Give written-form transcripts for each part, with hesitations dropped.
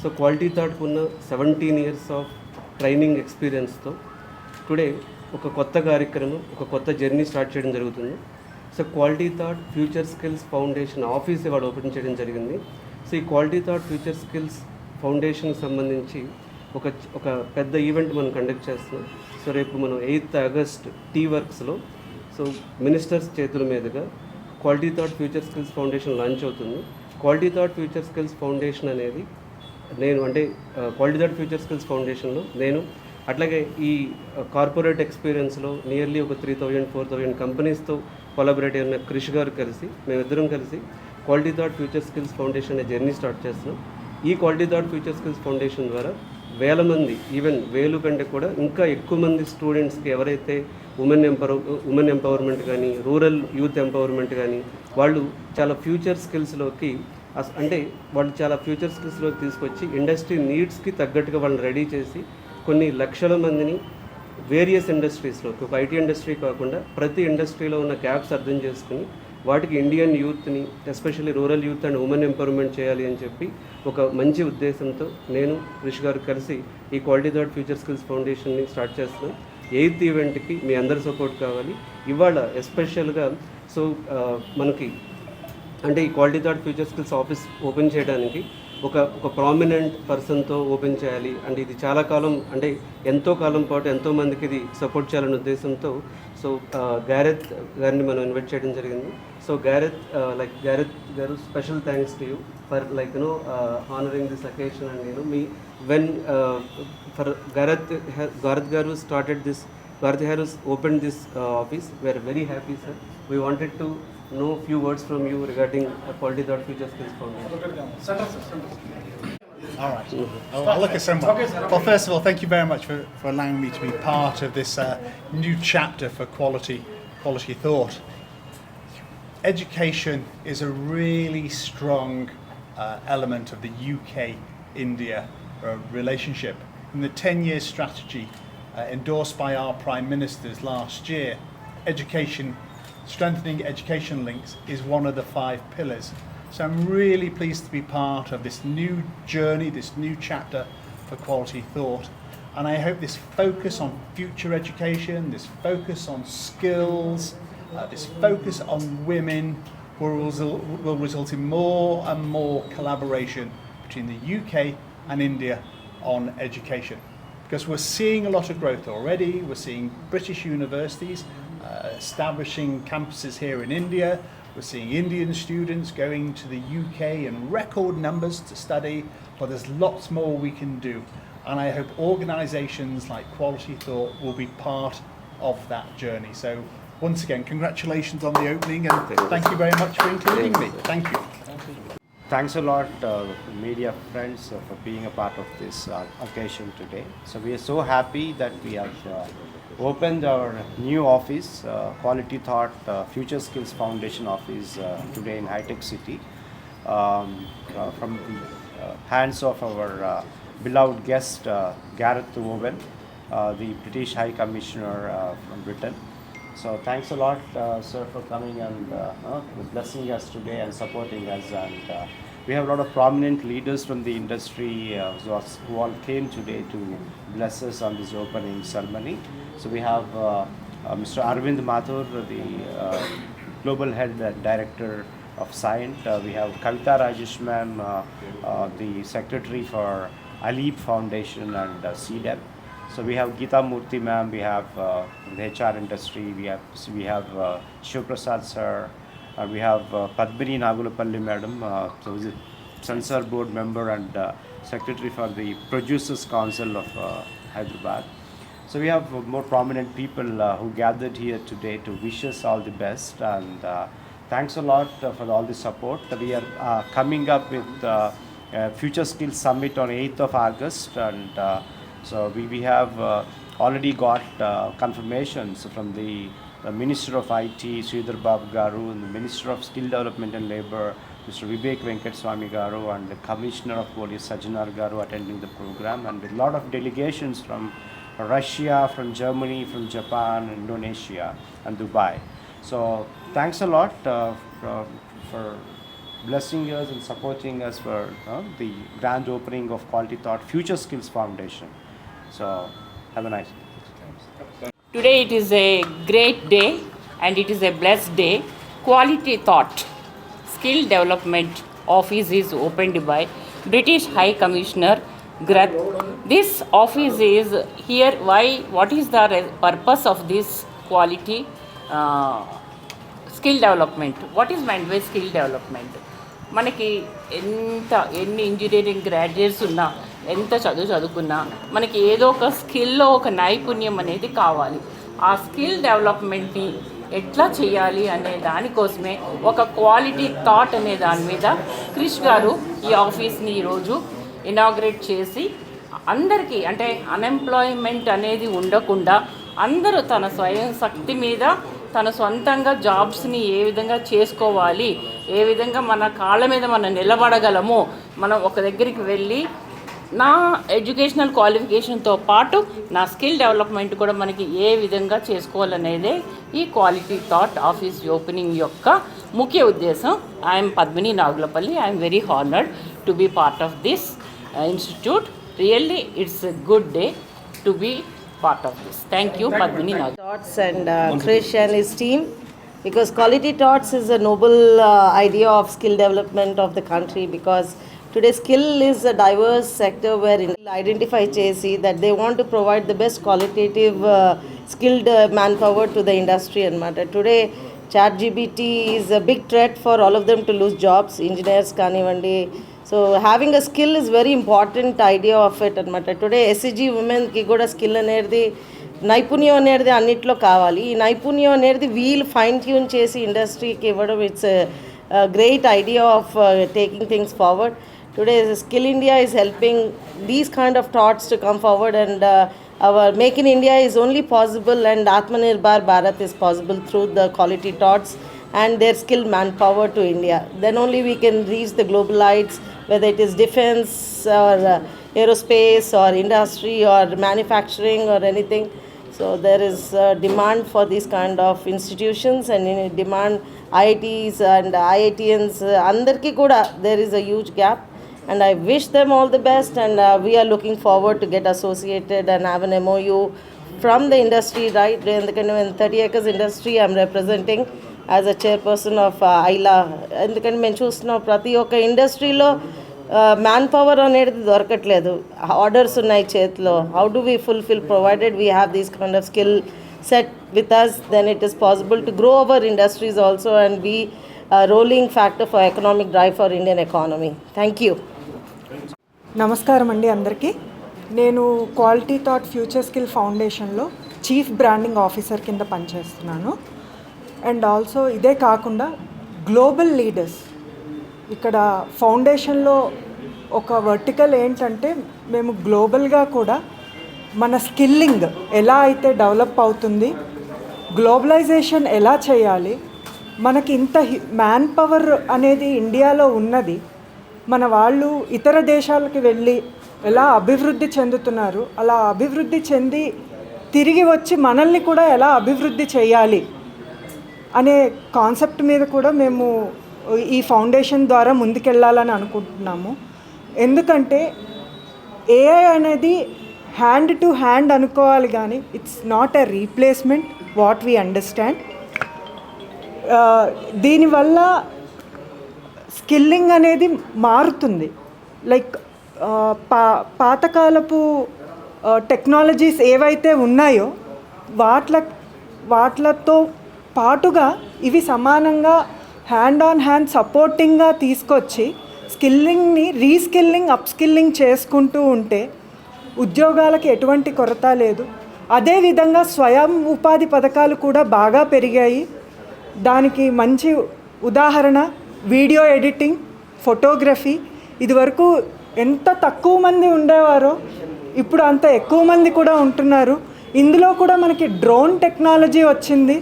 So quality థాట్కు ఉన్న 17 years of training ఎక్స్పీరియన్స్తో today ఒక కొత్త కార్యక్రమం, ఒక కొత్త జర్నీ స్టార్ట్ చేయడం జరుగుతుంది. So quality thought future skills foundation office ఇవాళ ఓపెన్ చేయడం జరిగింది. సో ఈ క్వాలిటీ థాట్ ఫ్యూచర్ స్కిల్స్ ఫౌండేషన్కి సంబంధించి ఒక పెద్ద ఈవెంట్ మనం కండక్ట్ చేస్తున్నాం. సో రేపు మనం 8th August టీ వర్క్స్లో సో మినిస్టర్స్ చేతుల మీదుగా quality thought future skills foundation launch అవుతుంది. Quality thought future skills foundation అనేది క్వాలిటీ థాట్ ఫ్యూచర్ స్కిల్స్ ఫౌండేషన్లో నేను అట్లాగే ఈ కార్పొరేట్ ఎక్స్పీరియన్స్లో నియర్లీ ఒక 3,000-4,000 కంపెనీస్తో కొలాబరేట్ అయిన క్రిష్ గారు కలిసి మేమిద్దరం కలిసి quality thought future skills foundation అనే జర్నీ స్టార్ట్ చేస్తున్నాం. ఈ quality thought future skills foundation ద్వారా వేల మంది, ఈవెన్ 1000 కంటే కూడా ఇంకా ఎక్కువ మంది స్టూడెంట్స్కి ఎవరైతే ఉమెన్ ఎంపవర్మెంట్ కానీ, రూరల్ యూత్ ఎంపవర్మెంట్ కానీ, వాళ్ళు చాలా ఫ్యూచర్ స్కిల్స్లోకి తీసుకొచ్చి ఇండస్ట్రీ నీడ్స్కి తగ్గట్టుగా వాళ్ళని రెడీ చేసి కొన్ని లక్షల మందిని వేరియస్ ఇండస్ట్రీస్లోకి, ఒక ఐటీ ఇండస్ట్రీ కాకుండా ప్రతి ఇండస్ట్రీలో ఉన్న గ్యాప్స్ అర్థం చేసుకుని వాటికి ఇండియన్ యూత్ని, especially rural youth and women empowerment చేయాలి అని చెప్పి ఒక మంచి ఉద్దేశంతో నేను రిషి గారు కలిసి ఈ క్వాలిటీ థాట్ ఫ్యూచర్ స్కిల్స్ ఫౌండేషన్ని స్టార్ట్ చేస్తున్నాం. 8th ఈవెంట్కి మీ అందరి సపోర్ట్ కావాలి. ఇవాళ ఎస్పెషల్గా సో మనకి ఈ quality thought future skills office open చేయడానికి ఒక ప్రామినెంట్ పర్సన్తో ఓపెన్ చేయాలి. ఇది చాలా కాలం ఎంతో కాలం పాటు ఎంతోమందికి ఇది సపోర్ట్ చేయాలనే ఉద్దేశంతో సో గ్యారెత్ గారిని మనం ఇన్వైట్ చేయడం జరిగింది. So Gareth garu special thanks to you for honouring this occasion. And me when for Gareth garu started this, Bharati has opened this office. We are very happy, sir. We wanted to know few words from you regarding Quality Thought Future Skills Foundation. All right. I'll look at someone. Okay, well, first of all, thank you very much for allowing me to be part of this new chapter for quality thought. Education is a really strong element of the UK-India relationship. In the 10-year strategy endorsed by our Prime Ministers last year, strengthening education links is one of the 5 pillars. So I'm really pleased to be part of this new journey, this new chapter for quality thought. And I hope this focus on future education, this focus on skills, this focus on women will result in more and more collaboration between the UK and India on education. Because we're seeing a lot of growth already. We're seeing British universities establishing campuses here in India. We're seeing Indian students going to the UK in record numbers to study, but there's lots more we can do. And I hope organisations like Quality Thought will be part of that journey. So once again, congratulations on the opening, and thank you very much for including me. Thank you. Thanks a lot, media friends, for being a part of this occasion today. So we are so happy that we have opened our new office, Quality Thought Future Skills Foundation office today in High Tech City, from the hands of our beloved guest Gareth Owen, the British High Commissioner from Britain. So thanks a lot, sir, for coming and blessing us today and supporting us. And we have a lot of prominent leaders from the industry who all came today to bless us on this opening ceremony. So we have Mr. Arvind Mathur, the Global Head and Director of Scient. We have Kavita Rajesh ma'am, the Secretary for Alip Foundation and CDEP. So we have Geeta Murthy ma'am, we have the HR industry, we have Shiv Prasad sir, we have Padmini Nagulapalli madam, so is a censor board member and secretary for the Producers Council of Hyderabad. So we have more prominent people who gathered here today to wish us all the best, and thanks a lot for all the support. We are coming up with Future Skills Summit on 8th of August, and so we have already got confirmations from the Minister of IT, Sridhar Babu Garu, and the Minister of Skill Development and Labour, Mr. Vivek Venkateswamy Garu, and the Commissioner of Police, Sajjanar Garu, attending the program, and with a lot of delegations from Russia, from Germany, from Japan, Indonesia, and Dubai. So thanks a lot for blessing us and supporting us for the grand opening of Quality Thought Future Skills Foundation. So have a nice day. Today it is a great day and it is a blessed day. Quality Thought Skill Development Office is opened by British High Commissioner Grath. This office is here. Why? What is the purpose of this quality skill development? What is meant by skill development? మనకి ఎన్ని engineering graduates ఉన్నా ఎంత చదువుకున్నా మనకి ఏదో ఒక స్కిల్లో ఒక నైపుణ్యం అనేది కావాలి. ఆ స్కిల్ డెవలప్మెంట్ని ఎట్లా చేయాలి అనే దానికోసమే ఒక క్వాలిటీ థాట్ అనే దాని మీద క్రిష్ గారు ఈ ఆఫీస్ని ఈరోజు ఇనాగ్రేట్ చేసి అందరికీ అంటే అన్ఎంప్లాయ్మెంట్ అనేది ఉండకుండా అందరూ తన స్వయం శక్తి మీద తన సొంతంగా జాబ్స్ని ఏ విధంగా చేసుకోవాలి, ఏ విధంగా మన కాళ్ళ మీద మనం నిలబడగలము, మనం ఒక దగ్గరికి వెళ్ళి నా ఎడ్యుకేషనల్ క్వాలిఫికేషన్తో పాటు నా స్కిల్ డెవలప్మెంట్ కూడా మనకి ఏ విధంగా చేసుకోవాలనేదే ఈ క్వాలిటీ థాట్ ఆఫీస్ ఓపెనింగ్ యొక్క ముఖ్య ఉద్దేశం. I'm Padmini Nagulapalli. I'm very honoured to be part of this institute. Really it's a good day to be part of this. Thank you, Padmini Nag. Thoughts and Krish and his team, because Quality Thoughts is a noble idea of skill development of the country, because today skill is a diverse sector where identify chesi that they want to provide the best qualitative skilled manpower to the industry and matter. Today ChatGPT is a big threat for all of them to lose jobs, engineers kanivandi. So having a skill is very important idea of it anamata. Today SCG women ki kuda skill anedi నైపుణ్యం అనేది అన్నిట్లో కావాలి. ఈ నైపుణ్యం అనేది వీళ్ళు fine tune చేసి ఇండస్ట్రీకి ఇవ్వడం it's great idea of taking things forward. Today skill India is helping these kind of thoughts to come forward and hour make in India is only possible and Atmanirbhar Bharat is possible through the quality thoughts and their skilled manpower to India. Then only we can reach the global heights, whether it is defense or aerospace or industry or manufacturing or anything. So there is demand for these kind of institutions and demand IITs and IITians. Andarki kuda there is a huge gap and I wish them all the best and we are looking forward to get associated and have an MOU from the industry, right? In the kind of 30 acres industry I am representing as a chairperson of ILA. ఎందుకంటే మేము చూస్తున్నాం ప్రతి ఒక్క ఇండస్ట్రీలో man power అనేది దొరకట్లేదు. Orders ఉన్నాయి చేతిలో. How do we fulfil provided we have these kind of skill set with us, then it is possible to grow our industries also and be rolling factor for economic drive for Indian economy. Thank you. నమస్కారం అండి అందరికీ. నేను quality thought future skill ఫౌండేషన్లో chief branding officer కింద పనిచేస్తున్నాను. And also ఇదే కాకుండా global leaders ఇక్కడ ఫౌండేషన్లో ఒక వర్టికల్ ఏంటంటే మేము గ్లోబల్గా కూడా మన స్కిల్లింగ్ ఎలా అయితే డెవలప్ అవుతుంది, గ్లోబలైజేషన్ ఎలా చేయాలి, మనకి ఇంత మ్యాన్ పవర్ అనేది ఇండియాలో ఉన్నది, మన వాళ్ళు ఇతర దేశాలకు వెళ్ళి ఎలా అభివృద్ధి చెందుతున్నారు, అలా అభివృద్ధి చెంది తిరిగి వచ్చి మనల్ని కూడా ఎలా అభివృద్ధి చేయాలి అనే కాన్సెప్ట్ మీద కూడా మేము ఈ ఫౌండేషన్ ద్వారా ముందుకెళ్ళాలని అనుకుంటున్నాము. ఎందుకంటే ఏఐ అనేది హ్యాండ్ టు హ్యాండ్ అనుకోవాలి కానీ it's not a replacement what we understand. దీనివల్ల స్కిల్లింగ్ అనేది మారుతుంది. లైక్ పాతకాలపు టెక్నాలజీస్ ఏవైతే ఉన్నాయో వాటితో పాటుగా ఇవి సమానంగా హ్యాండ్ ఆన్ హ్యాండ్ సపోర్టింగ్గా తీసుకొచ్చి స్కిల్లింగ్ని రీస్కిల్లింగ్ అప్స్కిల్లింగ్ చేసుకుంటూ ఉంటే ఉద్యోగాలకి ఎటువంటి కొరత లేదు. అదేవిధంగా స్వయం ఉపాధి పథకాలు కూడా బాగా పెరిగాయి. దానికి మంచి ఉదాహరణ వీడియో ఎడిటింగ్, ఫోటోగ్రఫీ. ఇదివరకు ఎంత తక్కువ మంది ఉండేవారో ఇప్పుడు అంత ఎక్కువ మంది కూడా ఉంటున్నారు. ఇందులో కూడా మనకి డ్రోన్ టెక్నాలజీ వచ్చింది.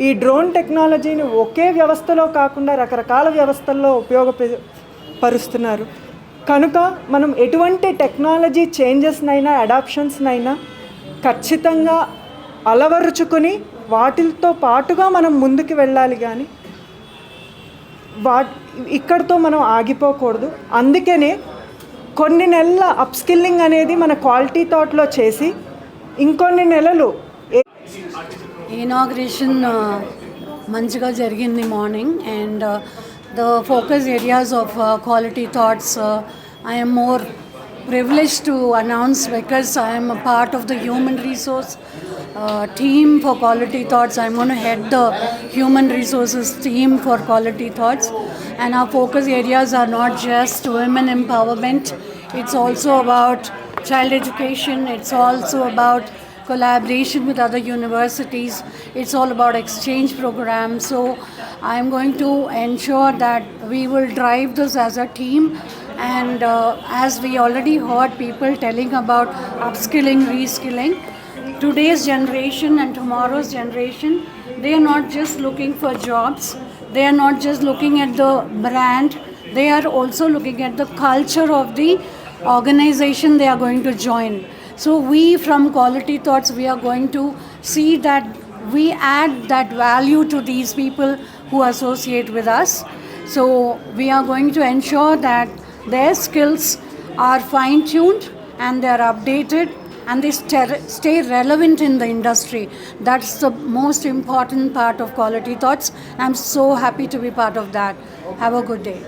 ఈ డ్రోన్ టెక్నాలజీని ఒకే వ్యవస్థలో కాకుండా రకరకాల వ్యవస్థల్లో ఉపయోగపరుస్తున్నారు. కనుక మనం ఎటువంటి టెక్నాలజీ చేంజెస్నైనా అడాప్షన్స్నైనా ఖచ్చితంగా అలవరుచుకొని వాటితో పాటుగా మనం ముందుకు వెళ్ళాలి. కానీ ఇక్కడితో మనం ఆగిపోకూడదు. అందుకనే కొన్ని నెలల అప్స్కిల్లింగ్ అనేది మన క్వాలిటీ థాట్లో చేసి ఇంకొన్ని నెలలు ఇనాగ్రేషన్ మంచిగా జరిగింది morning. And the focus areas of quality thoughts I'm more privileged to announce because I am a part of the human resource team for Quality Thoughts. I'm going to head the human resources team for Quality Thoughts, and our focus areas are not just women empowerment, it's also about child education, it's also about collaboration with other universities, it's all about exchange programs. So I'm going to ensure that we will drive this as a team. And as we already heard people telling about upskilling, reskilling, today's generation and tomorrow's generation, they are not just looking for jobs, they are not just looking at the brand, they are also looking at the culture of the organization they are going to join. So we from Quality Thoughts, we are going to see that we add that value to these people who associate with us. So we are going to ensure that their skills are fine-tuned and they are updated and they stay relevant in the industry. That's the most important part of Quality Thoughts. I'm so happy to be part of that. Have a good day.